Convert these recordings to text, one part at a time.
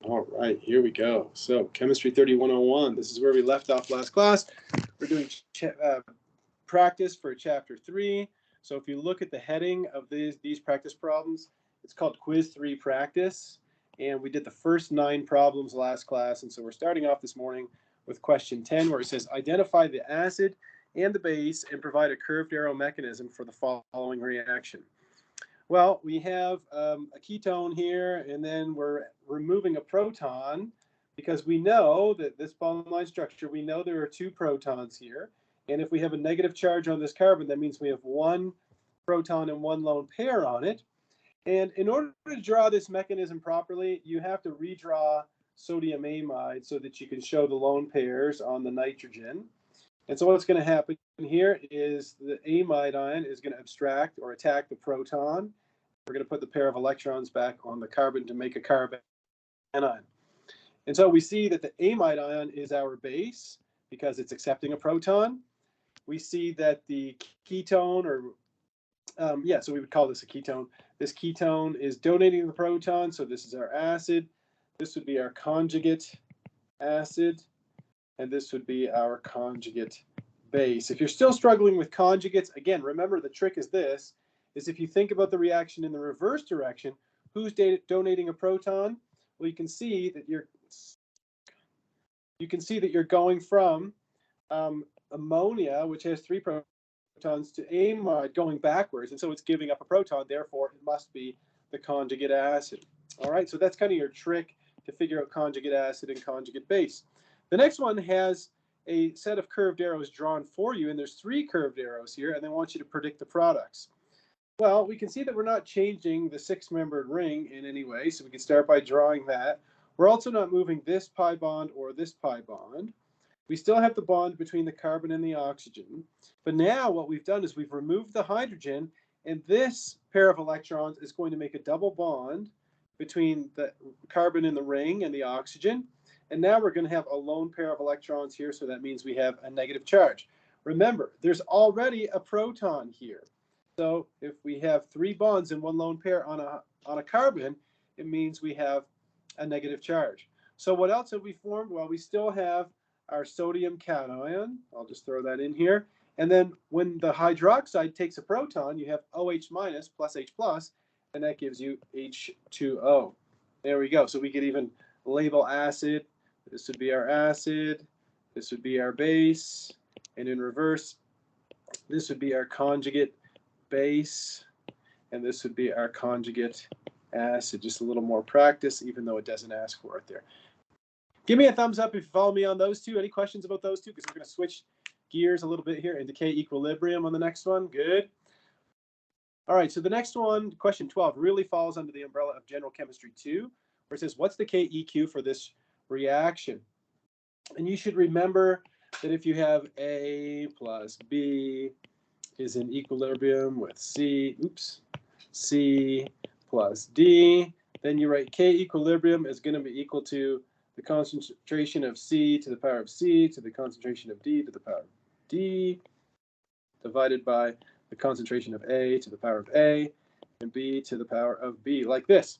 All right, here we go. So Chemistry 3101, this is where we left off last class. We're doing practice for Chapter 3. So if you look at the heading of these practice problems, it's called Quiz 3 Practice. And we did the first 9 problems last class. And so we're starting off this morning with question 10, where it says, identify the acid and the base and provide a curved arrow mechanism for the following reaction. Well, we have a ketone here, and then we're removing a proton because we know that this bond line structure, we know there are 2 protons here. And if we have a negative charge on this carbon, that means we have 1 proton and 1 lone pair on it. And in order to draw this mechanism properly, you have to redraw sodium amide so that you can show the lone pairs on the nitrogen. And so what's going to happen here is the amide ion is going to abstract or attack the proton. We're going to put the pair of electrons back on the carbon to make a carbon anion. And so we see that the amide ion is our base because it's accepting a proton. We see that the ketone, so we would call this a ketone. This ketone is donating the proton, so this is our acid. This would be our conjugate acid, and this would be our conjugate base. If you're still struggling with conjugates, again, remember the trick is this, is if you think about the reaction in the reverse direction, who's donating a proton? Well, you can see that you're going from ammonia, which has 3 protons, to amide going backwards, and so it's giving up a proton, therefore it must be the conjugate acid. All right, so that's kind of your trick to figure out conjugate acid and conjugate base. The next one has a set of curved arrows drawn for you, and there's 3 curved arrows here, and they want you to predict the products. Well, we can see that we're not changing the 6-membered ring in any way, so we can start by drawing that. We're also not moving this pi bond or this pi bond. We still have the bond between the carbon and the oxygen, but now what we've done is we've removed the hydrogen, and this pair of electrons is going to make a double bond between the carbon in the ring and the oxygen, and now we're going to have a lone pair of electrons here, so that means we have a negative charge. Remember, there's already a proton here. So if we have 3 bonds in 1 lone pair on a carbon, it means we have a negative charge. So what else have we formed? Well, we still have our sodium cation. I'll just throw that in here. And then when the hydroxide takes a proton, you have OH minus plus H plus, and that gives you H2O. There we go. So we could even label acid. This would be our acid. This would be our base. And in reverse, this would be our conjugate base, and this would be our conjugate acid. Just a little more practice, even though it doesn't ask for it there. Give me a thumbs up if you follow me on those 2. Any questions about those 2? Because we're going to switch gears a little bit here into K equilibrium on the next one. Good. All right, so the next one, question 12, really falls under the umbrella of General Chemistry 2, where it says, what's the KEQ for this reaction? And you should remember that if you have A plus B is in equilibrium with C plus D, then you write K equilibrium is going to be equal to the concentration of C to the power of C to the concentration of D to the power of D divided by the concentration of A to the power of A and B to the power of B, like this.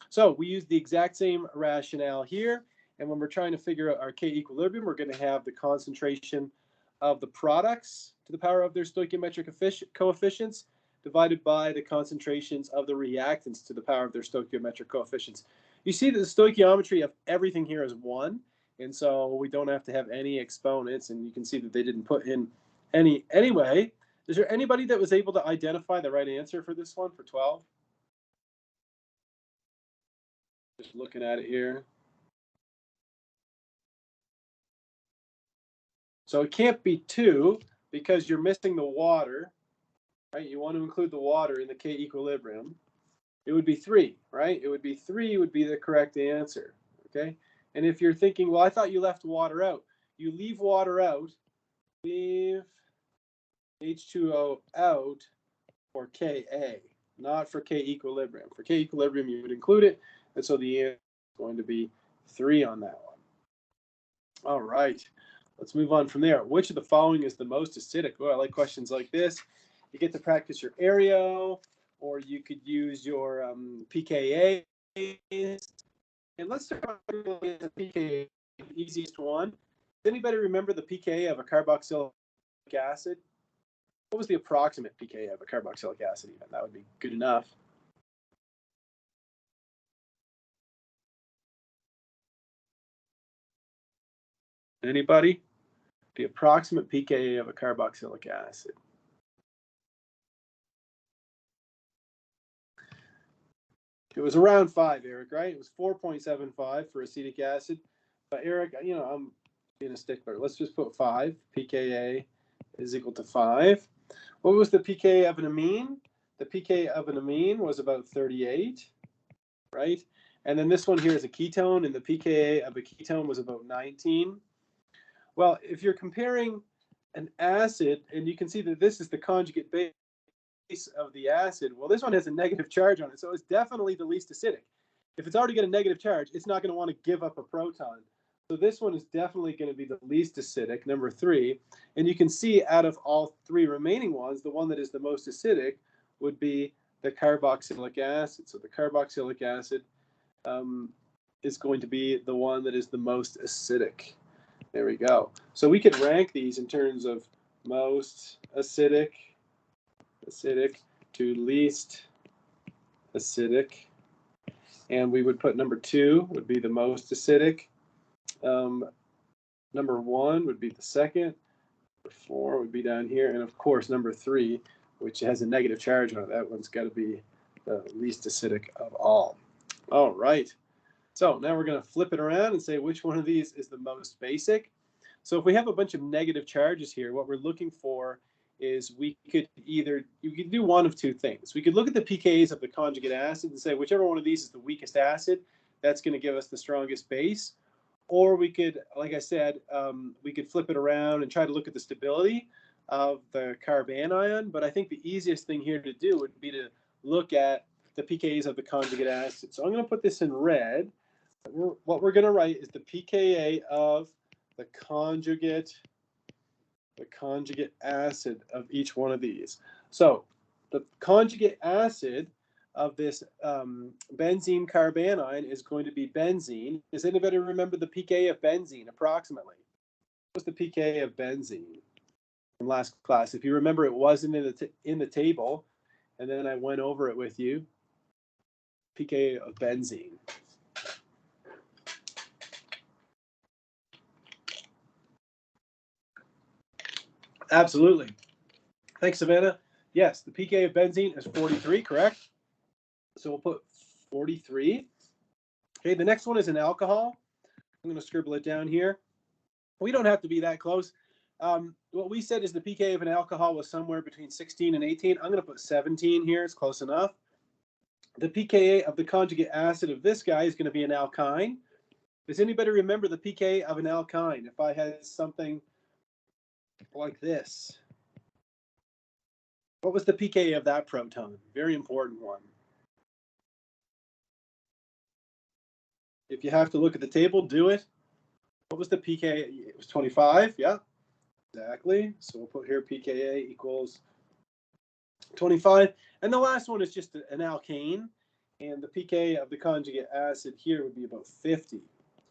So we use the exact same rationale here, and when we're trying to figure out our K equilibrium, we're going to have the concentration of the products to the power of their stoichiometric coefficients divided by the concentrations of the reactants to the power of their stoichiometric coefficients. You see that the stoichiometry of everything here is 1, and so we don't have to have any exponents, and you can see that they didn't put in any anyway. Is there anybody that was able to identify the right answer for this one, for 12? Just looking at it here. So it can't be 2 because you're missing the water, right? You want to include the water in the K equilibrium. It would be 3, right? It would be 3 would be the correct answer, okay? And if you're thinking, well, I thought you left water out. You leave water out, leave H2O out for Ka, not for K equilibrium. For K equilibrium, you would include it, and so the answer is going to be 3 on that one. All right. Let's move on from there. Which of the following is the most acidic? Oh, I like questions like this. You get to practice your aereo, or you could use your pKa. And let's start with the pKa, the easiest one. Does anybody remember the pKa of a carboxylic acid? What was the approximate pKa of a carboxylic acid even? That would be good enough. Anybody? The approximate pKa of a carboxylic acid. It was around 5, Eric, right? It was 4.75 for acetic acid. But Eric, you know, I'm being a stickler. Let's just put 5. pKa is equal to 5. What was the pKa of an amine? The pKa of an amine was about 38, right? And then this one here is a ketone, and the pKa of a ketone was about 19. Well, if you're comparing an acid, and you can see that this is the conjugate base of the acid, well, this one has a negative charge on it, so it's definitely the least acidic. If it's already got a negative charge, it's not going to want to give up a proton. So this one is definitely going to be the least acidic, number 3. And you can see out of all 3 remaining ones, the one that is the most acidic would be the carboxylic acid. So the carboxylic acid is going to be the one that is the most acidic. There we go. So we could rank these in terms of most acidic to least acidic. And we would put number 2 would be the most acidic. Number 1 would be the second. Number 4 would be down here. And of course, number 3, which has a negative charge on it, that one's got to be the least acidic of all. All right. So now we're going to flip it around and say which one of these is the most basic. So if we have a bunch of negative charges here, what we're looking for is you could do one of 2 things. We could look at the pKa's of the conjugate acid and say whichever one of these is the weakest acid, that's going to give us the strongest base. Or we could, like I said, we could flip it around and try to look at the stability of the carbanion. But I think the easiest thing here to do would be to look at the pKa's of the conjugate acid. So I'm going to put this in red. What we're going to write is the pKa of the conjugate acid of each one of these. So the conjugate acid of this benzene carbanion is going to be benzene. Does anybody remember the pKa of benzene approximately? What's the pKa of benzene from last class? If you remember, it wasn't in the table, and then I went over it with you. pKa of benzene. Absolutely. Thanks, Savannah. Yes, the pKa of benzene is 43, correct? So we'll put 43. Okay, the next one is an alcohol. I'm going to scribble it down here. We don't have to be that close. What we said is the pKa of an alcohol was somewhere between 16 and 18. I'm going to put 17 here. It's close enough. The pKa of the conjugate acid of this guy is going to be an alkyne. Does anybody remember the pKa of an alkyne? If I had something like this, what was the pKa of that proton? Very important one. If you have to look at the table, do it. What was the pKa? It was 25, yeah, exactly. So we'll put here pKa equals 25. And the last one is just an alkane. And the pKa of the conjugate acid here would be about 50.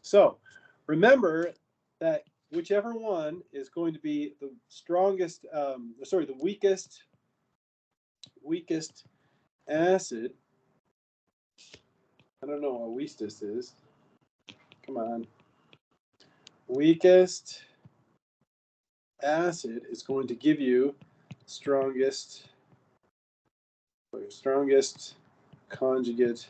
So remember that whichever one is going to be the strongest, the weakest acid. I don't know what weakest is. Come on. Weakest acid is going to give you strongest conjugate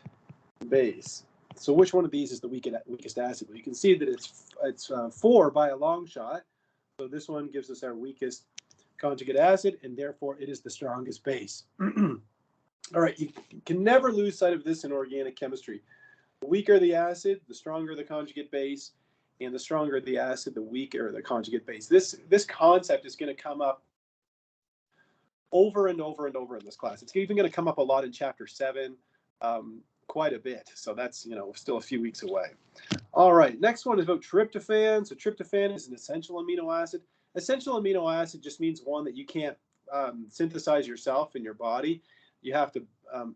base. So which one of these is the weakest acid? Well, you can see that it's 4 by a long shot. So this one gives us our weakest conjugate acid, and therefore it is the strongest base. All right, you can never lose sight of this in organic chemistry. The weaker the acid, the stronger the conjugate base, and the stronger the acid, the weaker the conjugate base. This concept is going to come up over and over and over in this class. It's even going to come up a lot in chapter 7, quite a bit. So that's, still a few weeks away. All right, next one is about tryptophan. So tryptophan is an essential amino acid. Essential amino acid just means one that you can't synthesize yourself in your body. You have to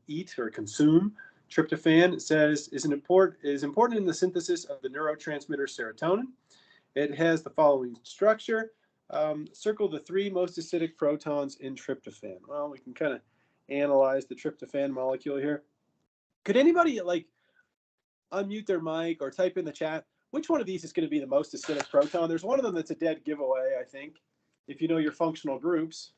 eat or consume Tryptophan, it says, is important in the synthesis of the neurotransmitter serotonin. It has the following structure. Circle the 3 most acidic protons in tryptophan. Well, we can kind of analyze the tryptophan molecule here. Could anybody like unmute their mic or type in the chat which one of these is going to be the most acidic proton? There's one of them that's a dead giveaway, I think, if you know your functional groups.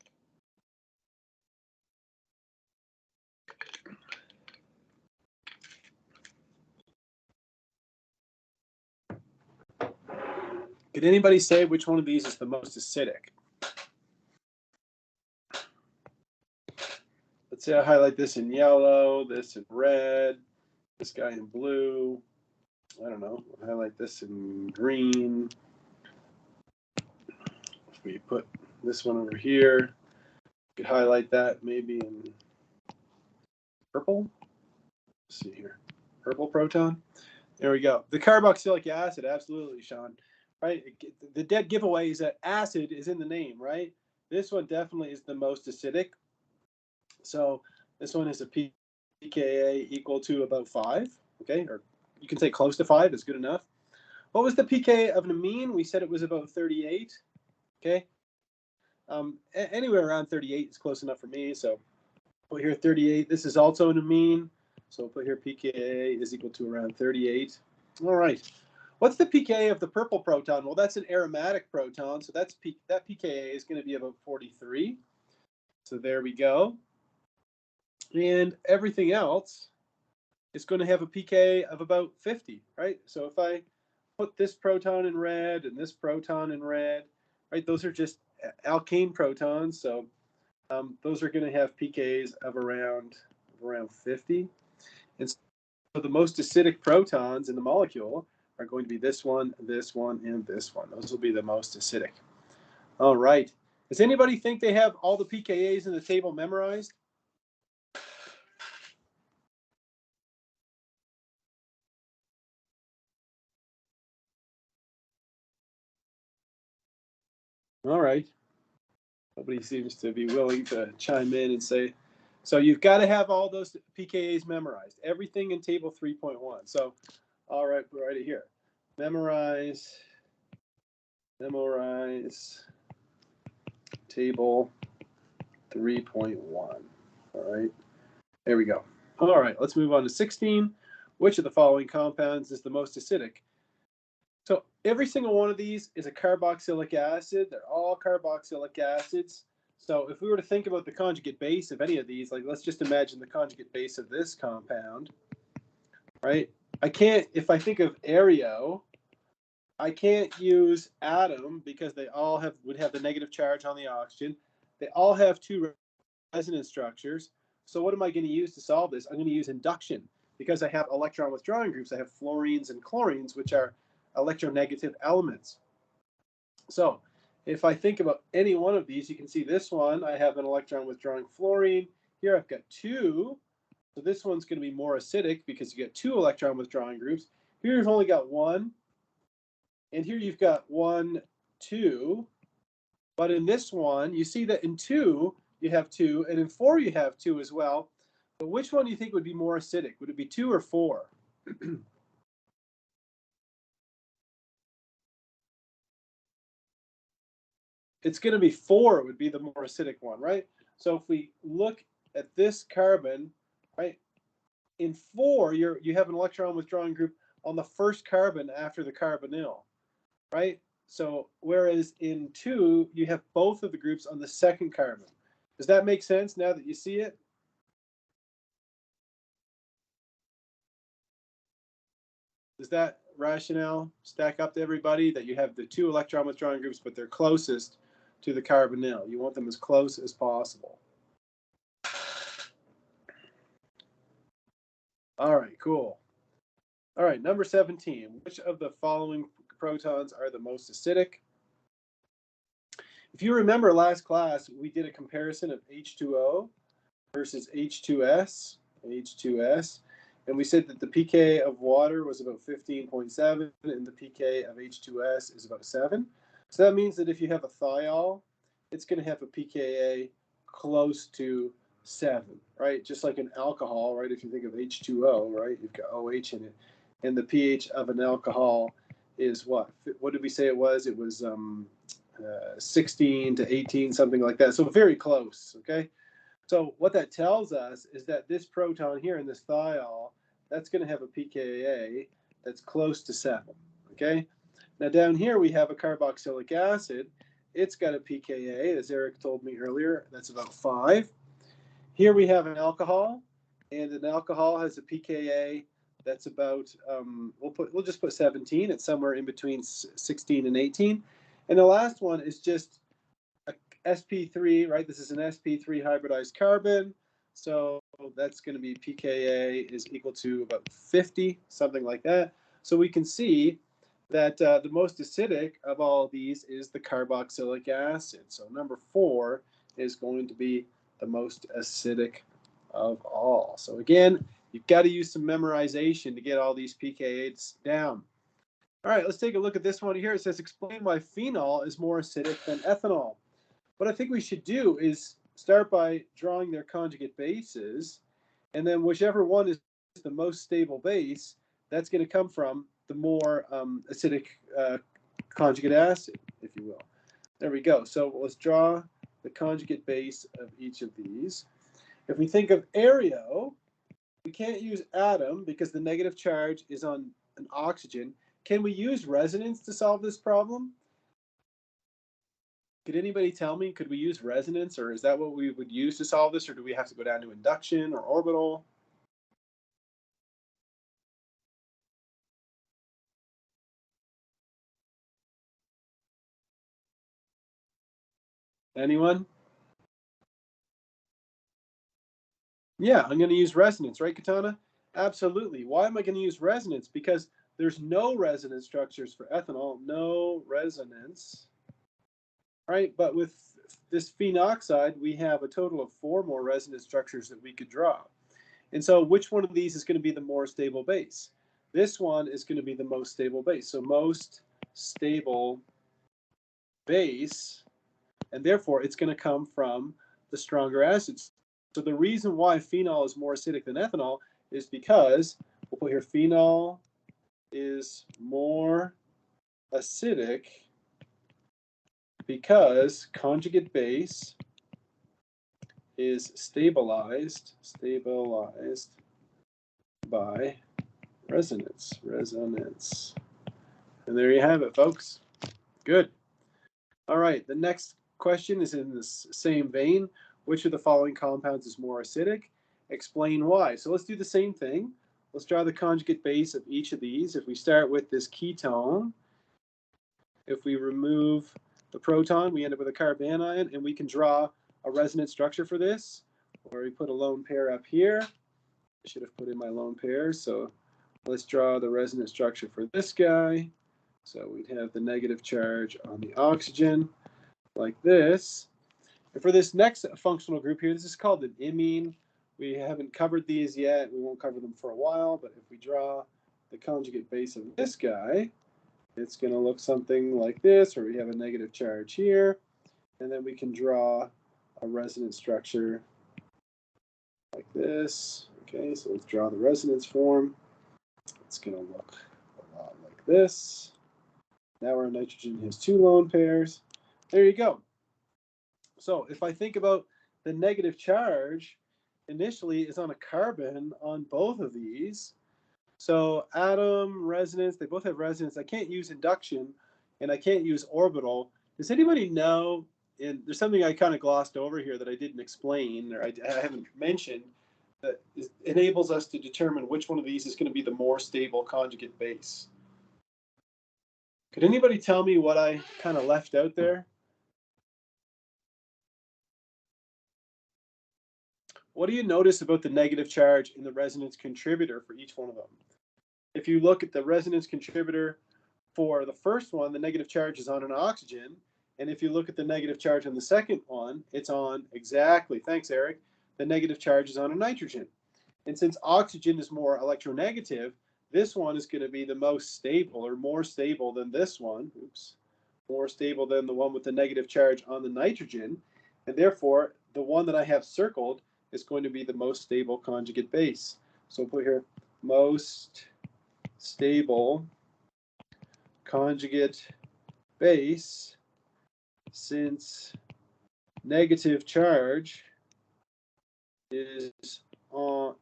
Could anybody say which one of these is the most acidic? Let's say I highlight this in yellow, this in red, this guy in blue. I don't know, I'll highlight this in green. If we put this one over here, we could highlight that maybe in purple. Let's see here, purple proton. There we go. The carboxylic acid, absolutely, Sean. Right? The dead giveaway is that acid is in the name, right? This one definitely is the most acidic. So this one is a pKa equal to about 5, okay? Or you can say close to 5 is good enough. What was the pKa of an amine? We said it was about 38, okay? Anywhere around 38 is close enough for me. So put here 38. This is also an amine. So we'll put here pKa is equal to around 38. All right. What's the pKa of the purple proton? Well, that's an aromatic proton. So that pKa is going to be about 43. So there we go. And everything else is going to have a pK of about 50, right? So if I put this proton in red and this proton in red, right, those are just alkane protons. So those are going to have pKs of around 50. And so the most acidic protons in the molecule are going to be this one, and this one. Those will be the most acidic. All right. Does anybody think they have all the pKa's in the table memorized? All right. Nobody seems to be willing to chime in and say, so you've got to have all those pKa's memorized, everything in table 3.1. So, all right, we'll write it here. Memorize table 3.1. All right, there we go. All right, let's move on to 16. Which of the following compounds is the most acidic? So every single one of these is a carboxylic acid. They're all carboxylic acids. So if we were to think about the conjugate base of any of these, like let's just imagine the conjugate base of this compound, right? I can't, if I think of areo, I can't use atom because they all would have the negative charge on the oxygen. They all have 2 resonance structures. So what am I going to use to solve this? I'm going to use induction because I have electron withdrawing groups. I have fluorines and chlorines, which are electronegative elements. So if I think about any one of these, you can see this one, I have an electron withdrawing fluorine. Here I've got 2. So this one's going to be more acidic because you get 2 electron withdrawing groups. Here you've only got 1. And here you've got 1, 2. But in this one, you see that in 2, you have 2. And in 4, you have 2 as well. But which one do you think would be more acidic? Would it be 2 or 4? It's going to be 4 would be the more acidic one, right? So if we look at this carbon, right, in 4, you have an electron withdrawing group on the first carbon after the carbonyl, right? So whereas in 2, you have both of the groups on the second carbon. Does that make sense now that you see it? Does that rationale stack up to everybody that you have the 2 electron withdrawing groups, but they're closest to the carbonyl? You want them as close as possible. All right, cool. All right, number 17. Which of the following protons are the most acidic? If you remember last class, we did a comparison of H2O versus H2S, and we said that the pK of water was about 15.7 and the pK of H2S is about 7. So that means that if you have a thiol, it's going to have a pKa close to 7, right? Just like an alcohol, right? If you think of H2O, right? You've got OH in it. And the pH of an alcohol is what? What did we say it was? It was 16 to 18, something like that. So very close, okay? So what that tells us is that this proton here in this thiol, that's going to have a pKa that's close to 7, okay? Now down here we have a carboxylic acid. It's got a pKa, as Eric told me earlier, that's about 5. Here we have an alcohol, and an alcohol has a pKa that's about, we'll just put 17. It's somewhere in between 16 and 18. And the last one is just a sp3, right? This is an sp3 hybridized carbon. So that's going to be pKa is equal to about 50, something like that. So we can see that the most acidic of all these is the carboxylic acid. So number 4 is going to be the most acidic of all. So again, you've got to use some memorization to get all these pKa's down. All right, let's take a look at this one here. It says, explain why phenol is more acidic than ethanol. What I think we should do is start by drawing their conjugate bases, and then whichever one is the most stable base, that's going to come from the more acidic conjugate acid, if you will. There we go. So let's draw the conjugate base of each of these. If we think of areo, we can't use atom because the negative charge is on an oxygen. Can we use resonance to solve this problem? Could anybody tell me, could we use resonance, or is that what we would use to solve this, or do we have to go down to induction or orbital? Anyone? Yeah, I'm going to use resonance, right, Katana? Absolutely. Why am I going to use resonance? Because there's no resonance structures for ethanol, no resonance, right? But with this phenoxide, we have a total of 4 more resonance structures that we could draw. And so which one of these is going to be the more stable base? This one is going to be the most stable base. So most stable base, and therefore it's going to come from the stronger acids. So the reason why phenol is more acidic than ethanol is because, we'll put here, phenol is more acidic because conjugate base is stabilized by resonance. And there you have it, folks. Good. All right, the next question is in this same vein. Which of the following compounds is more acidic? Explain why. So let's do the same thing. Let's draw the conjugate base of each of these. If we start with this ketone, if we remove the proton, we end up with a carbanion, and we can draw a resonance structure for this, or we put a lone pair up here. I should have put in my lone pairs. So let's draw the resonance structure for this guy. So we'd have the negative charge on the oxygen like this. And for this next functional group here, this is called an imine. We haven't covered these yet. We won't cover them for a while, but if we draw the conjugate base of this guy, it's going to look something like this, where we have a negative charge here, and then we can draw a resonance structure like this. Okay, so let's draw the resonance form. It's going to look a lot like this. Now our nitrogen has 2 lone pairs. There you go. So if I think about the negative charge, initially is on a carbon on both of these. So atom, resonance, they both have resonance. I can't use induction, and I can't use orbital. Does anybody know, and there's something I kind of glossed over here that I didn't explain, or I haven't mentioned, that enables us to determine which one of these is going to be the more stable conjugate base? Could anybody tell me what I kind of left out there? What do you notice about the negative charge in the resonance contributor for each one of them? If you look at the resonance contributor for the first one, the negative charge is on an oxygen. And if you look at the negative charge on the second one, it's on, exactly, thanks, Eric, the negative charge is on a nitrogen. And since oxygen is more electronegative, this one is going to be the most stable, or more stable than this one. Oops. More stable than the one with the negative charge on the nitrogen. And therefore, the one that I have circled is going to be the most stable conjugate base. So we'll put here most stable conjugate base, since negative charge is on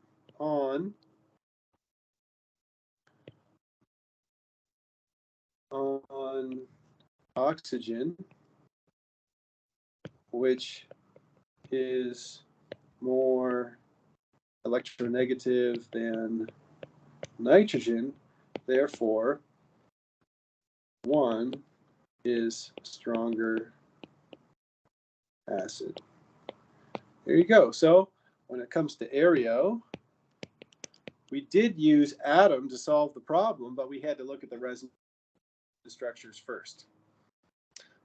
oxygen, which is more electronegative than nitrogen, therefore 1 is stronger acid. There you go. So when it comes to aereo, we did use atom to solve the problem, but we had to look at the resin structures first.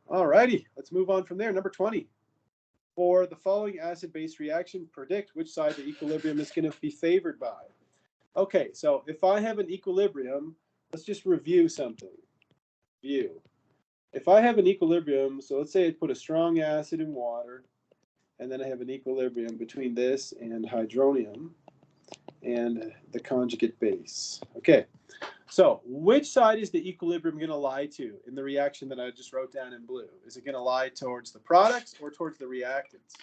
All righty, let's move on from there. Number 20. For the following acid-base reaction, predict which side the equilibrium is going to be favored by. Okay, so if I have an equilibrium, let's just review something. If I have an equilibrium, so let's say I put a strong acid in water, and then I have an equilibrium between this and hydronium and the conjugate base. Okay, so which side is the equilibrium going to lie to in the reaction that I just wrote down in blue? Is it going to lie towards the products or towards the reactants?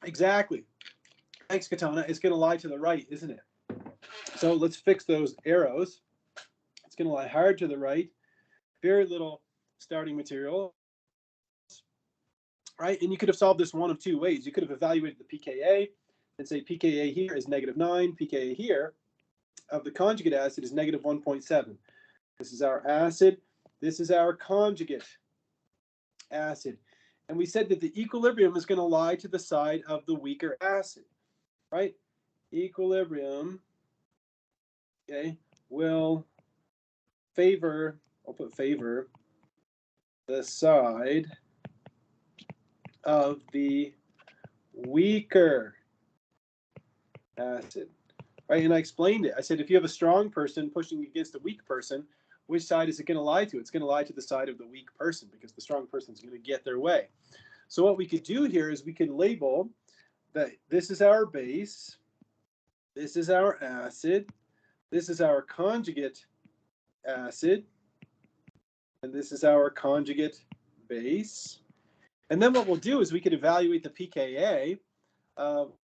Exactly. Thanks, Katana. It's going to lie to the right, isn't it? So let's fix those arrows. It's going to lie hard to the right. Very little starting material. Right? And you could have solved this one of two ways. You could have evaluated the pKa and say pKa here is -9, pKa here of the conjugate acid is -1.7. This is our acid. This is our conjugate acid. And we said that the equilibrium is going to lie to the side of the weaker acid, right? Equilibrium, okay, will favor, I'll put favor, the side of the weaker acid, right? And I explained it. I said if you have a strong person pushing against a weak person, which side is it going to lie to? It's going to lie to the side of the weak person because the strong person is going to get their way. So what we could do here is we could label that this is our base, this is our acid, this is our conjugate acid, and this is our conjugate base. And then what we'll do is we could evaluate the pKa of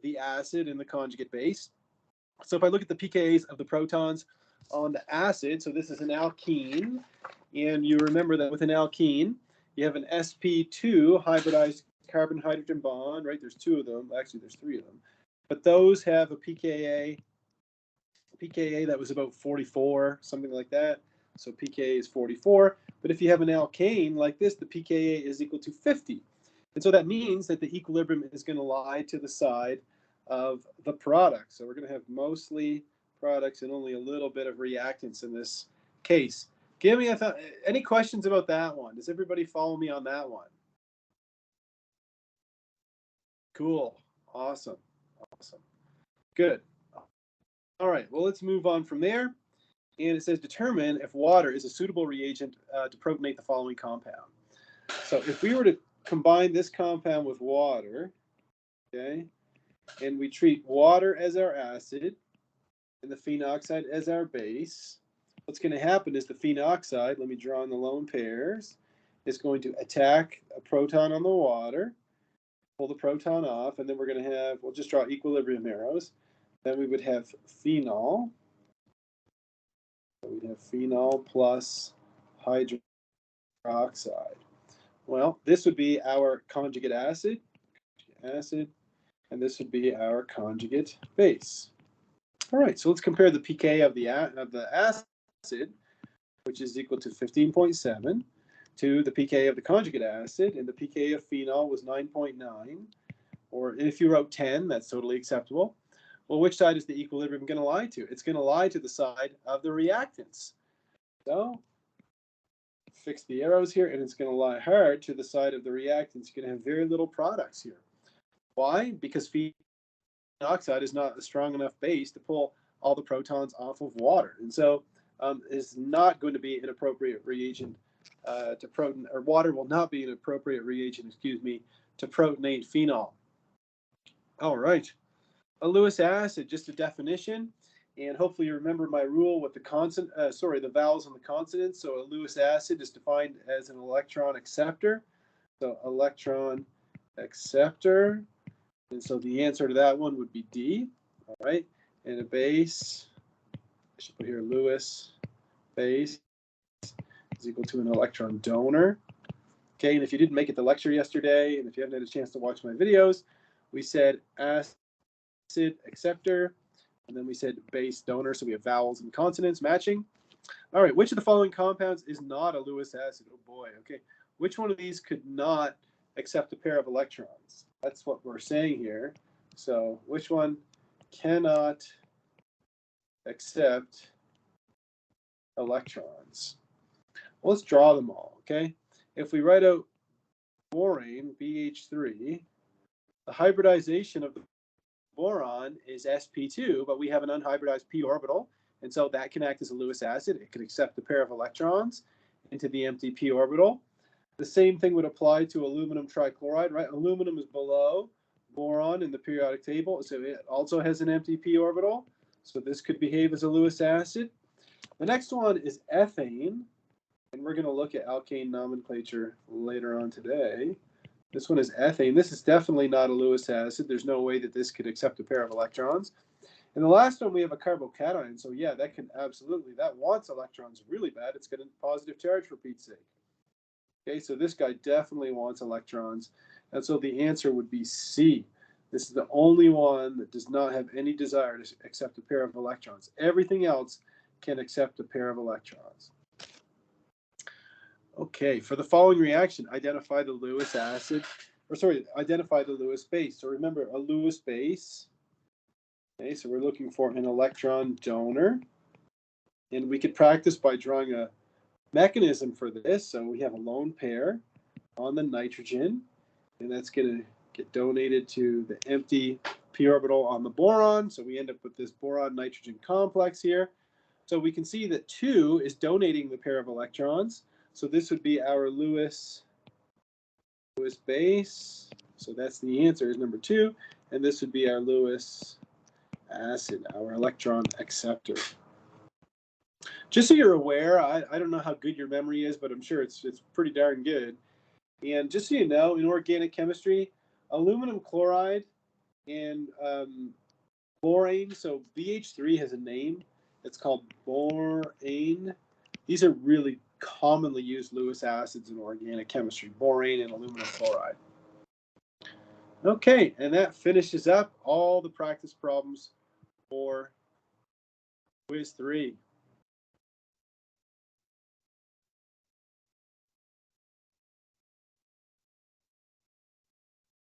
the acid and the conjugate base. So if I look at the pKa's of the protons on the acid, so this is an alkene, and you remember that with an alkene, you have an sp2 hybridized carbon-hydrogen bond, right? There's two of them. Actually, there's three of them. But those have a pKa that was about 44, something like that. So pKa is 44. But if you have an alkane like this, the pKa is equal to 50. And so that means that the equilibrium is going to lie to the side of the product. So we're going to have mostly products and only a little bit of reactants in this case. Give me any questions about that one? Does everybody follow me on that one? Cool. Awesome. Awesome. Good. All right. Well, let's move on from there. And it says determine if water is a suitable reagent to protonate the following compound. So if we were to combine this compound with water, okay, and we treat water as our acid and the phenoxide as our base, what's going to happen is the phenoxide, let me draw in the lone pairs, is going to attack a proton on the water, pull the proton off, and then we're going to have, we'll just draw equilibrium arrows. Then we would have phenol. So we'd have phenol plus hydroxide. Well, this would be our conjugate acid, and this would be our conjugate base. All right, so let's compare the pK of the acid, which is equal to 15.7, to the pK of the conjugate acid, and the pK of phenol was 9.9, or if you wrote 10, that's totally acceptable. Well, which side is the equilibrium going to lie to? It's going to lie to the side of the reactants. So fix the arrows here, and it's going to lie hard to the side of the reactants. You're going to have very little products here. Why? Because phenoxide is not a strong enough base to pull all the protons off of water. And so it's not going to be an appropriate reagent to proton, or water will not be an appropriate reagent, excuse me, to protonate phenol. All right, a Lewis acid, just a definition, and hopefully you remember my rule with the the vowels and the consonants. So a Lewis acid is defined as an electron acceptor. So electron acceptor, and so the answer to that one would be D. All right, and a base, I should put here Lewis base is equal to an electron donor. Okay, and if you didn't make it to lecture yesterday, and if you haven't had a chance to watch my videos, we said acid acceptor, and then we said base donor, so we have vowels and consonants matching. All right, which of the following compounds is not a Lewis acid? Oh boy, okay. Which one of these could not accept a pair of electrons? That's what we're saying here. So which one cannot accept electrons? Well, let's draw them all, okay? If we write out borane, BH3, the hybridization of the boron is sp2, but we have an unhybridized p orbital, and so that can act as a Lewis acid. It can accept a pair of electrons into the empty p orbital. The same thing would apply to aluminum trichloride, right? Aluminum is below boron in the periodic table, so it also has an empty p orbital, so this could behave as a Lewis acid. The next one is ethane, and we're going to look at alkane nomenclature later on today. This one is ethane. This is definitely not a Lewis acid. There's no way that this could accept a pair of electrons. And the last one, we have a carbocation. So yeah, that can absolutely, that wants electrons really bad. It's got a positive charge for Pete's sake. Okay, so this guy definitely wants electrons. And so the answer would be C. This is the only one that does not have any desire to accept a pair of electrons. Everything else can accept a pair of electrons. Okay, for the following reaction, identify the Lewis acid, identify the Lewis base. So remember, a Lewis base, okay, so we're looking for an electron donor. And we could practice by drawing a mechanism for this. So we have a lone pair on the nitrogen, and that's going to get donated to the empty p orbital on the boron. So we end up with this boron-nitrogen complex here. So we can see that 2 is donating the pair of electrons. So this would be our Lewis base. So that's the answer, is number 2. And this would be our Lewis acid, our electron acceptor. Just so you're aware, I don't know how good your memory is, but I'm sure it's pretty darn good. And just so you know, in organic chemistry, aluminum chloride and borane, so BH3 has a name. It's called borane. These are really commonly used Lewis acids in organic chemistry, borane and aluminum chloride. Okay, and that finishes up all the practice problems for quiz 3.